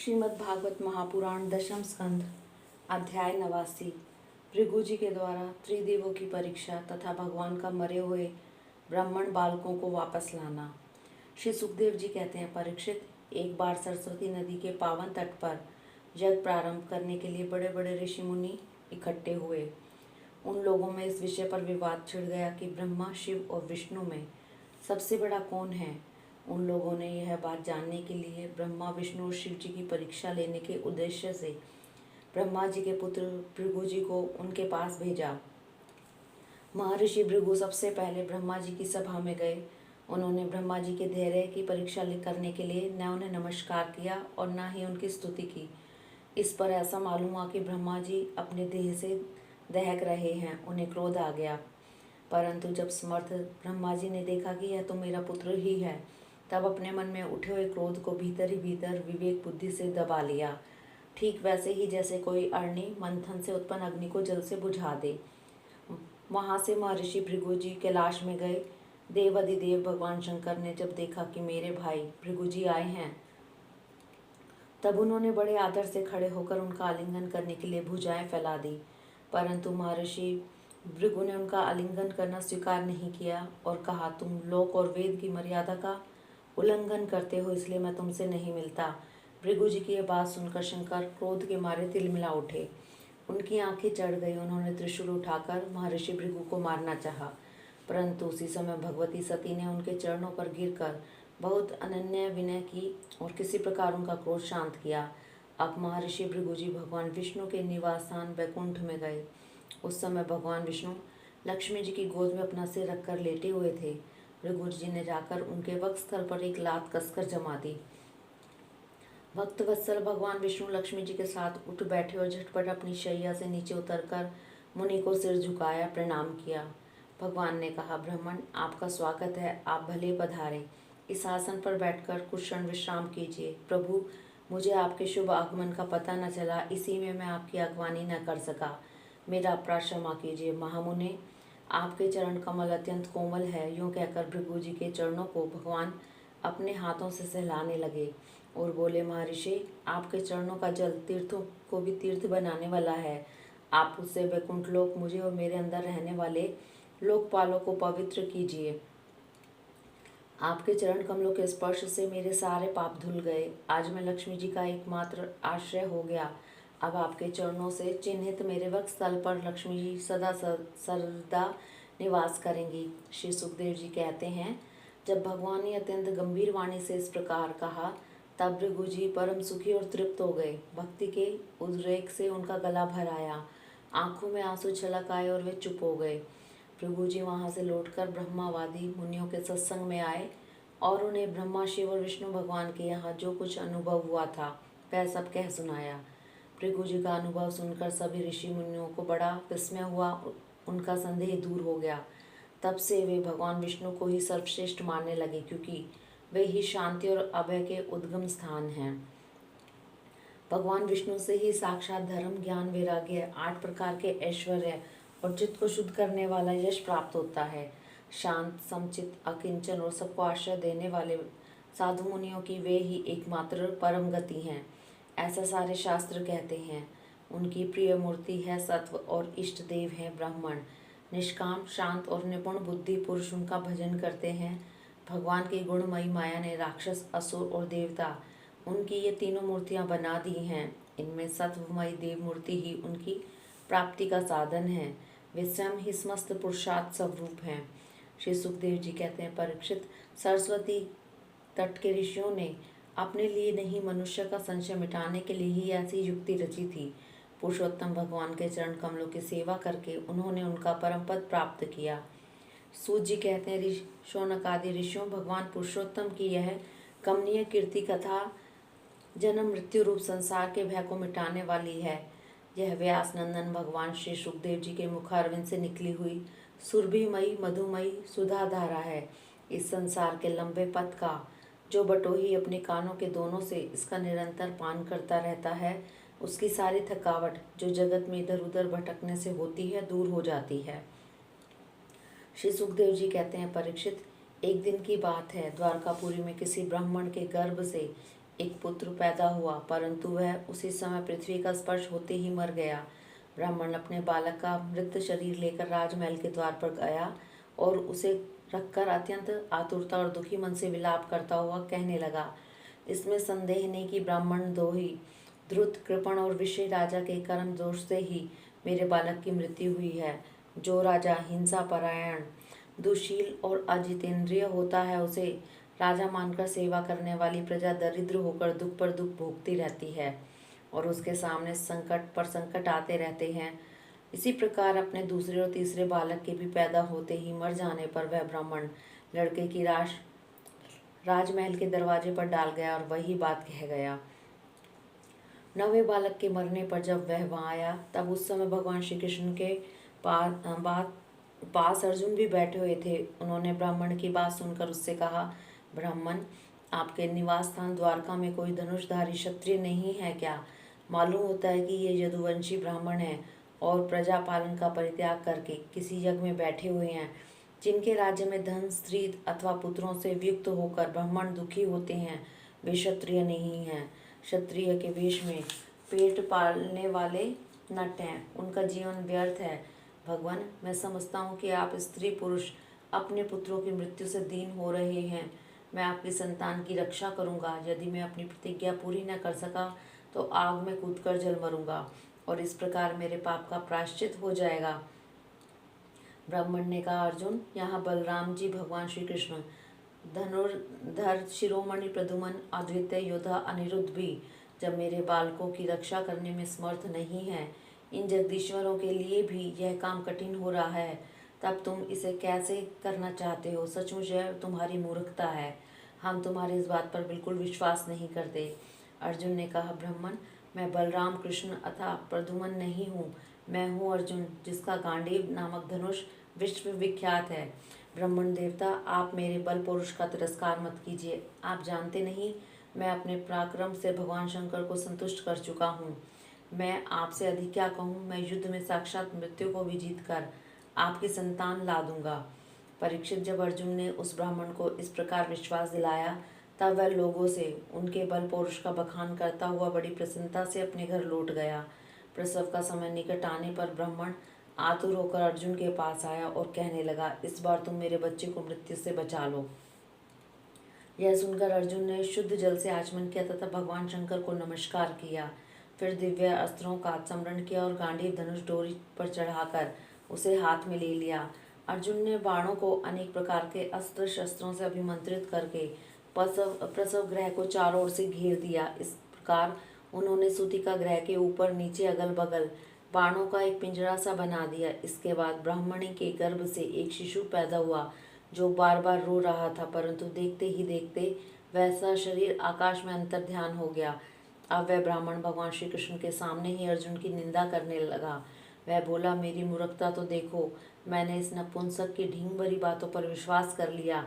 श्रीमद् भागवत महापुराण दशम स्कंध अध्याय 89। भृगु जी के द्वारा त्रिदेवों की परीक्षा तथा भगवान का मरे हुए ब्राह्मण बालकों को वापस लाना। श्री सुखदेव जी कहते हैं, परीक्षित, एक बार सरस्वती नदी के पावन तट पर यज्ञ प्रारंभ करने के लिए बड़े बड़े ऋषि मुनि इकट्ठे हुए। उन लोगों में इस विषय पर विवाद छिड़ गया कि ब्रह्मा, शिव और विष्णु में सबसे बड़ा कौन है। उन लोगों ने यह बात जानने के लिए ब्रह्मा, विष्णु और शिव जी की परीक्षा लेने के उद्देश्य से ब्रह्मा जी के पुत्र भृगु जी को उनके पास भेजा। महर्षि भृगु सबसे पहले ब्रह्मा जी की सभा में गए। उन्होंने ब्रह्मा जी के धैर्य की परीक्षा करने के लिए न उन्हें नमस्कार किया और न ही उनकी स्तुति की। इस पर ऐसा मालूम हुआ कि ब्रह्मा जी अपने देह से दहक रहे हैं। उन्हें क्रोध आ गया, परंतु जब समर्थ ब्रह्मा जी ने देखा कि यह तो मेरा पुत्र ही है, तब अपने मन में उठे हुए क्रोध को भीतर ही भीतर विवेक बुद्धि से दबा लिया, ठीक वैसे ही जैसे कोई अग्नि मंथन से उत्पन्न अग्नि को जल से बुझा दे। वहाँ से महर्षि भृगु जी कैलाश में गए। देवाधिदेव भगवान शंकर ने जब देखा कि मेरे भाई भृगु जी आए हैं, तब उन्होंने बड़े आदर से खड़े होकर उनका आलिंगन करने के लिए भुजाएं फैला दी, परंतु महर्षि भृगु ने उनका आलिंगन करना स्वीकार नहीं किया और कहा, तुम लोक और वेद की मर्यादा का उल्लंघन करते हो, इसलिए मैं तुमसे नहीं मिलता। भृगु जी की यह बात सुनकर शंकर क्रोध के मारे तिलमिला उठे। उनकी आंखें चढ़ गई। उन्होंने त्रिशूल उठाकर महर्षि भृगु को मारना चाहा, परंतु उसी समय भगवती सती ने उनके चरणों पर गिरकर बहुत अनन्य विनय की और किसी प्रकार उनका क्रोध शांत किया। अब महर्षि भृगु जी भगवान विष्णु के निवास स्थान वैकुंठ में गए। उस समय भगवान विष्णु लक्ष्मी जी की गोद में अपना सिर रखकर लेटे हुए थे। भृगु जी ने जाकर उनके वक्षस्थल पर एक लात कसकर जमा दी। भक्त वत्सल भगवान विष्णु लक्ष्मी जी के साथ उठ बैठे और झटपट अपनी शैया से नीचे उतरकर मुनि को सिर झुकाया, प्रणाम किया। भगवान ने कहा, ब्राह्मण, आपका स्वागत है, आप भले पधारे। इस आसन पर बैठकर कुछ क्षण विश्राम कीजिए। प्रभु, मुझे आपके शुभ आगमन का पता न चला, इसी में मैं आपकी अगवानी न कर सका, मेरा अपराध क्षमा कीजिए। महामुने, आपके चरण कमल अत्यंत कोमल है। यूँ कहकर भृगु जी के चरणों को भगवान अपने हाथों से सहलाने लगे और बोले, महर्षि, आपके चरणों का जल तीर्थों को भी तीर्थ बनाने वाला है। आप उससे वैकुंठ लोक, मुझे और मेरे अंदर रहने वाले लोकपालों को पवित्र कीजिए। आपके चरण कमलों के स्पर्श से मेरे सारे पाप धुल गए। आज मैं लक्ष्मी जी का एकमात्र आश्रय हो गया। अब आपके चरणों से चिन्हित मेरे वक्षस्थल पर लक्ष्मी जी सदा सर्वदा निवास करेंगी। श्री सुखदेव जी कहते हैं, जब भगवान ने अत्यंत गंभीर वाणी से इस प्रकार कहा, तब भृगु जी परम सुखी और तृप्त हो गए। भक्ति के उद्रेक से उनका गला भर आया, आंखों में आंसू छलक आए और वे चुप हो गए। भृगु जी वहाँ से लौटकर ब्रह्मावादी मुनियों के सत्संग में आए और उन्हें ब्रह्मा, शिव और विष्णु भगवान के यहाँ जो कुछ अनुभव हुआ था वह सब कह सुनाया। भृगु जी का अनुभव सुनकर सभी ऋषि मुनियों को बड़ा विस्मय हुआ। उनका संदेह दूर हो गया। तब से वे भगवान विष्णु को ही सर्वश्रेष्ठ मानने लगे, क्योंकि वे ही शांति और अभय के उद्गम स्थान हैं। भगवान विष्णु से ही साक्षात धर्म, ज्ञान, वैराग्य, 8 प्रकार के ऐश्वर्य और चित्त को शुद्ध करने वाला यश प्राप्त होता है। शांत, समचित, अकिंचन और सबको आश्रय देने वाले साधु मुनियों की वे ही एकमात्र परम गति हैं, ऐसा सारे शास्त्र कहते हैं। उनकी प्रिय मूर्ति है सत्व और इष्ट देव हैं ब्राह्मण। निष्काम, शांत और निपुण बुद्धि पुरुष उनका भजन करते हैं। भगवान की गुणमयी माया ने राक्षस, असुर और देवता, उनकी ये तीनों मूर्तियां बना दी हैं। इनमें सत्वमयी देव मूर्ति ही उनकी प्राप्ति का साधन है। वे स्वयं ही समस्त पुरुषार्थ स्वरूप हैं। श्री सुखदेव जी कहते हैं, परीक्षित, सरस्वती तट के ऋषियों ने अपने लिए नहीं, मनुष्य का संशय मिटाने के लिए ही ऐसी युक्ति रची थी। पुरुषोत्तम भगवान के चरण कमलों की सेवा करके उन्होंने उनका परम पद प्राप्त किया। सूत जी कहते हैं, शौनक आदि ऋषियों, भगवान पुरुषोत्तम की यह कमनीय कीर्ति कथा जन्म मृत्यु रूप संसार के भय को मिटाने वाली है। यह व्यास नंदन भगवान श्री सुखदेव जी के मुखारविंद से निकली हुई सुरभिमयी मधुमयी सुधा धारा है। इस संसार के लंबे पथ का जो बटोही अपने कानों के दोनों से इसका निरंतर पान करता रहता है, उसकी सारी थकावट जो जगत में इधर उधर भटकने से होती है, दूर हो जाती है। श्री सुखदेव जी कहते हैं, परीक्षित, एक दिन की बात है, द्वारकापुरी में किसी ब्राह्मण के गर्भ से एक पुत्र पैदा हुआ, परंतु वह उसी समय पृथ्वी का स्पर्श होते ही मर गया। ब्राह्मण अपने बालक का मृत शरीर लेकर राजमहल के द्वार पर गया और उसे रखकर अत्यंत आतुरता और दुखी मन से विलाप करता हुआ कहने लगा, इसमें संदेह नहीं कि ब्राह्मण द्रोही द्रुत, कृपण और विषय राजा के कर्म दोष से ही मेरे बालक की मृत्यु हुई है। जो राजा हिंसा परायण, दुशील और अजितेंद्रिय होता है, उसे राजा मानकर सेवा करने वाली प्रजा दरिद्र होकर दुख पर दुख भोगती रहती है और उसके सामने संकट पर संकट आते रहते हैं। इसी प्रकार अपने दूसरे और तीसरे बालक के भी पैदा होते ही मर जाने पर वह ब्राह्मण लड़के की लाश राजमहल के दरवाजे पर डाल गया और वही बात कह गया। नवे बालक के मरने पर जब वह वहां आया, तब उस समय भगवान श्री कृष्ण के पास अर्जुन भी बैठे हुए थे। उन्होंने ब्राह्मण की बात सुनकर उससे कहा, ब्राह्मण, आपके निवास स्थान द्वारका में कोई धनुषधारी क्षत्रिय नहीं है क्या? मालूम होता है कि ये यदुवंशी ब्राह्मण हैं और प्रजा पालन का परित्याग करके किसी यज्ञ में बैठे हुए हैं। जिनके राज्य में धन, स्त्री अथवा पुत्रों से वियुक्त होकर ब्राह्मण दुखी होते हैं, वे क्षत्रिय नहीं हैं। क्षत्रिय के वेश में पेट पालने वाले नट हैं, उनका जीवन व्यर्थ है। भगवान, मैं समझता हूँ कि आप स्त्री पुरुष अपने पुत्रों की मृत्यु से दीन हो रहे हैं। मैं आपकी संतान की रक्षा करूँगा। यदि मैं अपनी प्रतिज्ञा पूरी न कर सका तो आग में कूदकर जल मरूंगा और इस प्रकार मेरे पाप का प्रायश्चित हो जाएगा। ब्राह्मण ने कहा, अर्जुन, यहाँ बलराम जी, भगवान श्री कृष्ण, धनुर्धर शिरोमणि प्रद्युम्न, अद्वितीय योद्धा अनिरुद्ध भी जब मेरे बालकों की रक्षा करने में समर्थ नहीं है, इन जगदीश्वरों के लिए भी यह काम कठिन हो रहा है, तब तुम इसे कैसे करना चाहते हो? सचमुच यह तुम्हारी मूर्खता है। हम तुम्हारी इस बात पर बिल्कुल विश्वास नहीं करते। अर्जुन ने कहा, ब्राह्मण, मैं बलराम कृष्ण अथवा प्रद्युम्न नहीं हूँ। मैं हूँ अर्जुन, जिसका गांडीव नामक धनुष विश्व विख्यात है। ब्राह्मण देवता, आप मेरे बल पुरुष का तिरस्कार मत कीजिए। आप जानते नहीं, मैं अपने पराक्रम से भगवान शंकर को संतुष्ट कर चुका हूँ। मैं आपसे अधिक क्या कहूँ? मैं युद्ध में साक्षात मृत्यु को भी जीत कर आपकी संतान ला दूंगा। परीक्षित, जब अर्जुन ने उस ब्राह्मण को इस प्रकार विश्वास दिलाया, तब वह लोगों से उनके बल पौरुष का बखान करता हुआ बड़ी प्रसन्नता से अपने घर लौट गया। प्रसव का समय निकट आने पर ब्राह्मण आतुर होकर अर्जुन के पास आया और कहने लगा, इस बार तुम मेरे बच्चे को मृत्यु से बचा लो। यह सुनकर अर्जुन ने शुद्ध जल से आचमन किया तथा भगवान शंकर को नमस्कार किया। फिर दिव्य अस्त्रों का स्मरण किया और गांडीव धनुष डोरी पर चढ़ाकर उसे हाथ में ले लिया। अर्जुन ने बाणों को अनेक प्रकार के अस्त्र शस्त्रों से अभिमंत्रित करके प्रसव गृह को चारों ओर से घेर दिया। इस प्रकार उन्होंने सूतिका गृह के ऊपर नीचे अगल बगल बाणों का एक पिंजरा सा बना दिया। इसके बाद ब्राह्मणी के गर्भ से एक शिशु पैदा हुआ जो बार बार रो रहा था, परंतु देखते ही देखते वैसा शरीर आकाश में अंतर्ध्यान हो गया। अब वह ब्राह्मण भगवान श्री कृष्ण के सामने ही अर्जुन की निंदा करने लगा। वह बोला, मेरी मूर्खता तो देखो, मैंने इस नपुंसक की ढींग भरी बातों पर विश्वास कर लिया।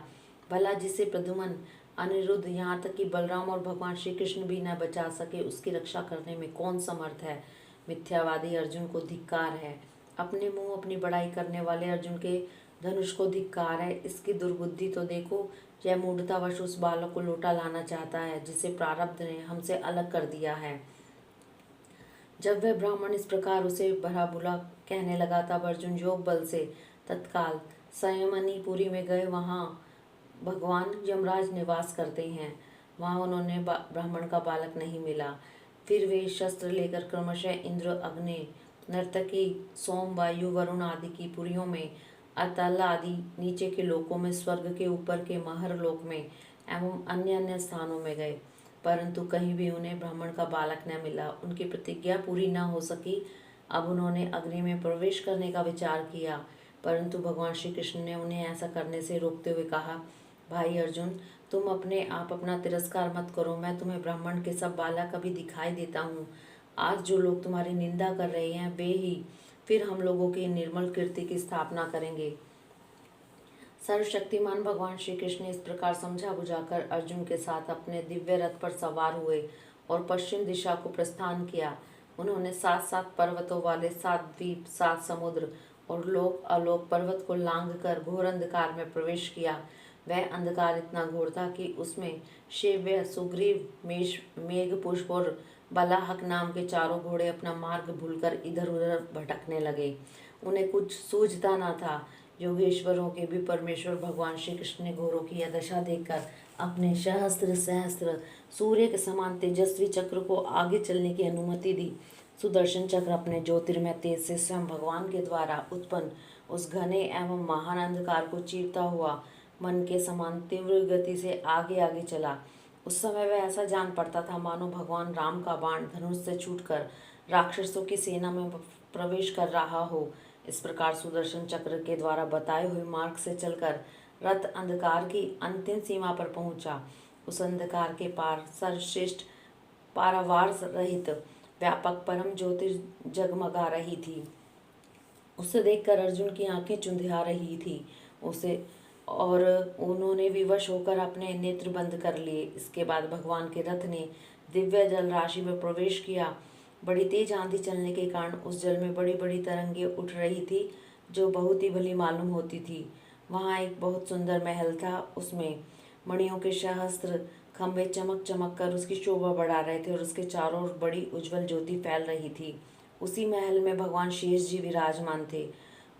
भला जिसे प्रद्युम्न, अनिरुद्ध, यहाँ तक कि बलराम और भगवान श्री कृष्ण भी न बचा सके, उसकी रक्षा करने में कौन समर्थ है? मिथ्यावादी अर्जुन को धिक्कार है। अपने मुंह अपनी बड़ाई करने वाले अर्जुन के धनुष को धिक्कार है। इसकी दुर्बुद्धि तो देखो, यह मूढ़तावश उस बालक को लौटा लाना चाहता है जिसे प्रारब्ध ने हमसे अलग कर दिया है। जब वह ब्राह्मण इस प्रकार उसे भला बुरा कहने लगा, तब अर्जुन योग बल से तत्काल संयमनीपुरी में गए। वहाँ भगवान यमराज निवास करते हैं। वहाँ उन्होंने ब्राह्मण का बालक नहीं मिला। फिर वे शस्त्र लेकर क्रमशः इंद्र, अग्नि, नर्तकी, सोम, वायु, वरुण आदि की पुरियों में, अतल आदि नीचे के लोकों में, स्वर्ग के ऊपर के महर लोक में एवं अन्य अन्य स्थानों में गए, परंतु कहीं भी उन्हें ब्राह्मण का बालक न मिला। उनकी प्रतिज्ञा पूरी न हो सकी। अब उन्होंने अग्नि में प्रवेश करने का विचार किया, परंतु भगवान श्री कृष्ण ने उन्हें ऐसा करने से रोकते हुए कहा, भाई अर्जुन, तुम अपने आप अपना तिरस्कार मत करो। मैं तुम्हें ब्राह्मण के सब बालक अभी दिखाई देता हूँ। आज जो लोग तुम्हारी निंदा कर रहे हैं, वे ही फिर हम लोगों की निर्मल कीर्ति की स्थापना करेंगे। सर्वशक्तिमान भगवान श्री कृष्ण ने इस प्रकार समझा बुझाकर अर्जुन के साथ अपने दिव्य रथ पर सवार हुए और पश्चिम दिशा को प्रस्थान किया। उन्होंने 7 पर्वतों वाले 7 द्वीप, 7 समुद्र और लोक अलोक पर्वत को लांघ कर घोर अंधकार में प्रवेश किया। वह अंधकार इतना घोर था कि उसमें शिव, सुग्रीव, मेघपुष्प और बलाहक नाम के चारों घोड़े अपना मार्ग भूलकर इधर उधर भटकने लगे। उन्हें कुछ सूझता न था। योगेश्वरों के भी परमेश्वर भगवान श्री कृष्ण ने घोरों की यह दशा देखकर अपने सहस्त्र सहस्त्र सूर्य के समान तेजस्वी चक्र को आगे चलने की अनुमति दी। सुदर्शन चक्र अपने ज्योतिर्मय तेज से स्वयं भगवान के द्वारा उत्पन्न उस घने एवं महान अंधकार को चीरता हुआ मन के समान तीव्र गति से आगे आगे चला। उस समय वह ऐसा जान पड़ता था मानो भगवान राम का बाण धनुष से छूटकर राक्षसों की सेना में प्रवेश कर रहा हो। इस प्रकार सुदर्शन चक्र के द्वारा बताए हुए मार्ग से चलकर रथ अंधकार की अंतिम सीमा पर पहुंचा। उस अंधकार के पार सर्वश्रेष्ठ पारावार रहित व्यापक परम ज्योति जगमगा रही थी। उसे देखकर अर्जुन की आंखें चुंधिया रही थी। उन्होंने विवश होकर अपने नेत्र बंद कर लिए। इसके बाद भगवान के रथ ने दिव्य जल राशि में प्रवेश किया। बड़ी तेज आंधी चलने के कारण उस जल में बड़ी बड़ी तरंगे उठ रही थी, जो बहुत ही भली मालूम होती थी। वहाँ एक बहुत सुंदर महल था। उसमें मणियों के सहस्त्र खंभे चमक चमक कर उसकी शोभा बढ़ा रहे थे और उसके चारों ओर बड़ी उज्जवल ज्योति फैल रही थी। उसी महल में भगवान शेष जी विराजमान थे।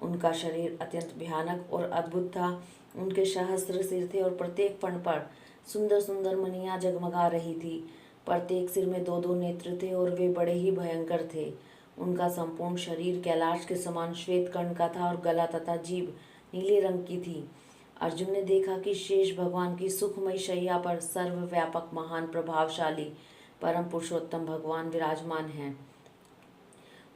उनका शरीर अत्यंत भयानक और अद्भुत था। उनके सहस्त्र सिर थे और प्रत्येक फण पर सुंदर सुंदर मणियां जगमगा रही थी। प्रत्येक सिर में दो दो नेत्र थे और वे बड़े ही भयंकर थे। उनका संपूर्ण शरीर कैलाश के समान श्वेत कर्ण का था और गला तथा जीभ नीले रंग की थी। अर्जुन ने देखा कि शेष भगवान की सुखमयी शैया पर सर्वव्यापक महान प्रभावशाली परम पुरुषोत्तम भगवान विराजमान हैं।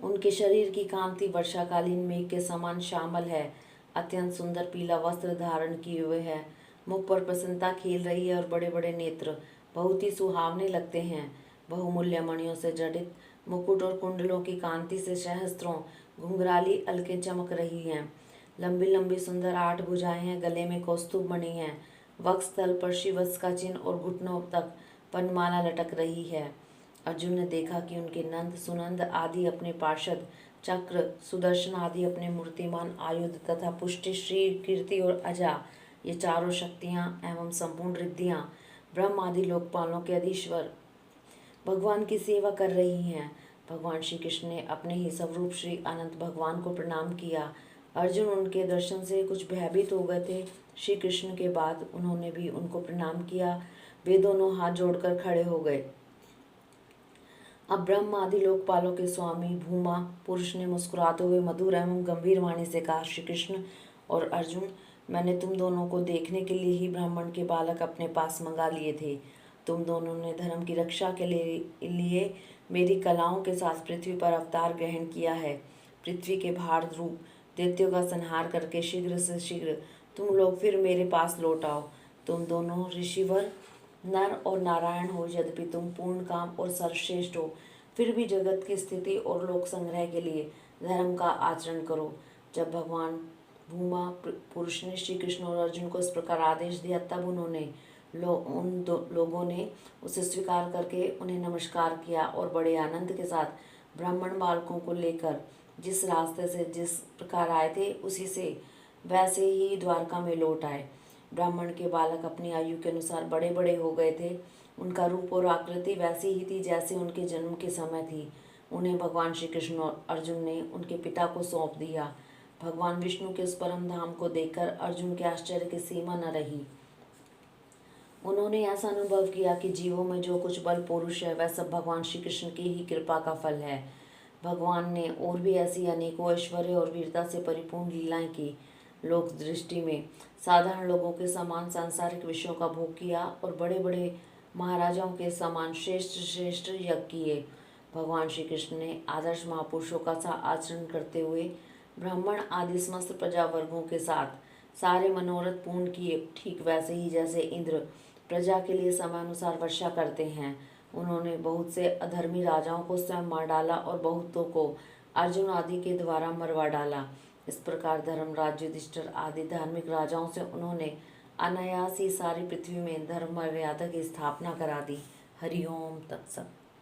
उनके शरीर की कांति वर्षाकालीन मेघ के समान श्यामल है। अत्यंत सुंदर पीला वस्त्र धारण किए हुए है। मुख पर प्रसन्नता खेल रही है और बड़े बड़े नेत्र बहुत ही सुहावने लगते हैं। बहुमूल्य मणियों से जड़ित मुकुट और कुंडलों की कांति से सहस्त्रों घुंघराली अलकें चमक रही हैं। लंबी लंबी सुंदर 8 भुजाएं हैं। गले में कौस्तुभ मणि है। वक्षस्थल पर शिवस का चिन्ह और घुटनों तक पनमाला लटक रही है। अर्जुन ने देखा कि उनके नंद, सुनंद आदि अपने पार्षद, चक्र, सुदर्शन आदि अपने मूर्तिमान आयुध तथा पुष्टि, श्री, कीर्ति और अजा ये चारों शक्तियां एवं संपूर्ण रिद्धियां ब्रह्म आदि लोकपालों के अधीश्वर भगवान की सेवा कर रही हैं। भगवान श्री कृष्ण ने अपने ही स्वरूप श्री अनंत भगवान को प्रणाम किया। अर्जुन उनके दर्शन से कुछ भयभीत हो गए थे। श्री कृष्ण के बाद उन्होंने भी उनको प्रणाम किया। वे दोनों हाथ जोड़कर खड़े हो गए। अब ब्रह्म आदि लोकपालों के स्वामी भूमा पुरुष ने मुस्कुराते हुए मधुर एवं गंभीर वाणी से कहा, श्री कृष्ण और अर्जुन, मैंने तुम दोनों को देखने के लिए ही ब्राह्मण के बालक अपने पास मंगा लिए थे। तुम दोनों ने धर्म की रक्षा के लिए मेरी कलाओं के साथ पृथ्वी पर अवतार ग्रहण किया है। पृथ्वी के भार रूप दैत्यों का संहार करके शीघ्र से शीघ्र तुम लोग फिर मेरे पास लौट आओ। तुम दोनों ऋषिवर नर और नारायण हो। यद्यपि तुम पूर्ण काम और सर्वश्रेष्ठ हो, फिर भी जगत की स्थिति और लोक संग्रह के लिए धर्म का आचरण करो। जब भगवान भूमा पुरुष ने श्री कृष्ण और अर्जुन को इस प्रकार आदेश दिया, तब उन लोगों ने उसे स्वीकार करके उन्हें नमस्कार किया और बड़े आनंद के साथ ब्राह्मण बालकों को लेकर जिस रास्ते से जिस प्रकार आए थे उसी से वैसे ही द्वारका में लौट आए। ब्राह्मण के बालक अपनी आयु के अनुसार बड़े बड़े हो गए थे। उनका रूप और आकृति वैसी ही थी जैसे उनके जन्म के समय थी। उन्हें भगवान श्री कृष्ण और अर्जुन ने उनके पिता को सौंप दिया। भगवान विष्णु के उस परम धाम को देखकर अर्जुन के आश्चर्य की सीमा न रही। उन्होंने ऐसा अनुभव किया कि जीवों में जो कुछ बल पुरुष है वह सब भगवान श्री कृष्ण की ही कृपा का फल है। भगवान ने और भी ऐसी अनेकों ऐश्वर्य और वीरता से परिपूर्ण लीलाएं की। लोक दृष्टि में साधारण लोगों के समान सांसारिक विषयों का भोग किया और बड़े बड़े महाराजाओं के समान श्रेष्ठ श्रेष्ठ यज्ञ किए। भगवान श्री कृष्ण ने आदर्श महापुरुषों का सा आचरण करते हुए ब्राह्मण आदि समस्त प्रजा वर्गों के साथ सारे मनोरथ पूर्ण किए, ठीक वैसे ही जैसे इंद्र प्रजा के लिए समयानुसार वर्षा करते हैं। उन्होंने बहुत से अधर्मी राजाओं को स्वयं मार डाला और बहुतों को अर्जुन आदि के द्वारा मरवा डाला। इस प्रकार धर्मराज युधिष्ठिर आदि धार्मिक राजाओं से उन्होंने अनायास ही सारी पृथ्वी में धर्म मर्यादा की स्थापना करा दी। हरिओम तत्सत।